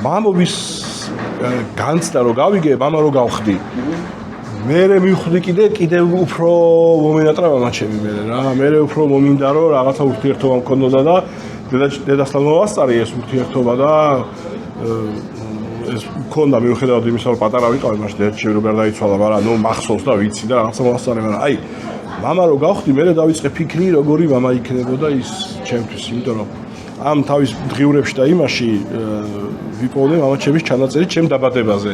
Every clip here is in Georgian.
მამობის განცდა რო გავიგე, მამა რო გავხდი. მე მივხვდი კიდევ უფრო მომენატრა მამაჩემი მე რა. მე უფრო მომინდა რომ რაღაცა ურთიერთობა მქონოდა და დედასთან მოვასწარი ეს ურთიერთობა და ეს მქონდა მიუხედავად იმისა რომ პატარა ვიყავი მაშინ ერთ შევრო ვერ დაიცვალა, მაგრამ ნუ მახსოვს და ვიცი და რაღაცა მოვასწარი, მაგრამ აი მამა რო გავხდი, მე დავიწყე ფიქრი როგორი მამა იქნებოდა ის ჩემთვის, იმიტომ რომ ამ თავის დღიურებში და იმაში ვიპოვე მამაჩემის ჩანაწერი ჩემ დაბადებაზე.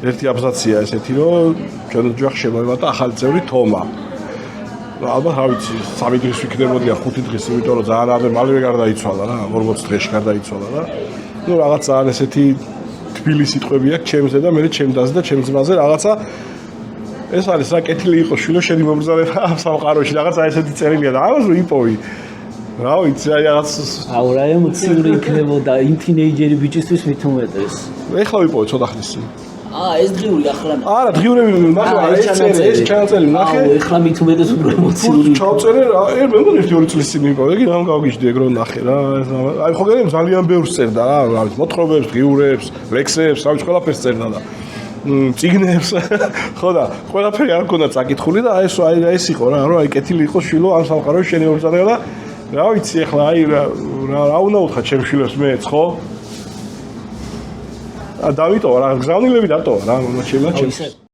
ერთი აბზაცია ესეთი რომ ჩვენ ოჯახში შემოემატა ახალი წევრი თომა. ალბათ რა ვიცი 3 დღის ვიქნებოდია 5 დღის, იმიტომ რომ ძალიან მალევე გარდაიცვალა რა, 40 დღეში გარდაიცვალა რა. ნუ რაღაც ძალიან ესეთი თბილი სიტყვები აქვს ჩემზე და მე ჩემ დაზე და ჩემ ძმაზე რაღაცა ეს არის რა კეთილი იყო შვილო შენი მომბრძანება ამ სამყაროში რაღაცა ესეთი წერილია და ამას რო იპოვი რა ვიცი აი რაღაც აუ რა ემოციური იქნებოდა იმ თინეიჯერი ბიჭისთვის მით უმეტეს ეხლა ვიპოვე ცოტა ხნის წინ ეს დღიური ახლა არა დღიურები ნახე ეს ჩანაწერი ნახე აუ ეხლა მით უმეტეს უფრო ემოციური ჩავწერე რა მე მგონი 1-2 წლის წინ ვიპოვე იგი რამ გავგიჟდი ეგ რომ ნახე რა აი ხო გერემ ძალიან ბევრს წერდა რა ვიცი მოთხრობებს დღიურებს ლექსებს რა ვიცი ყველაფერს წერდა და წიგნებს ხო და ყველაფერი არ მქონდა წაკითხული და ეს იყო რა რომ აი კეთილი იყო შვილო ამ სამყაროში შენი მომბრძანება და რა ვიცი ახლა აი რა უნდა უთხრა ჩემ შვილებს მეც ხო დავიტოვა რა გზავნილები დატოვა რა მამაჩემმა ჩემს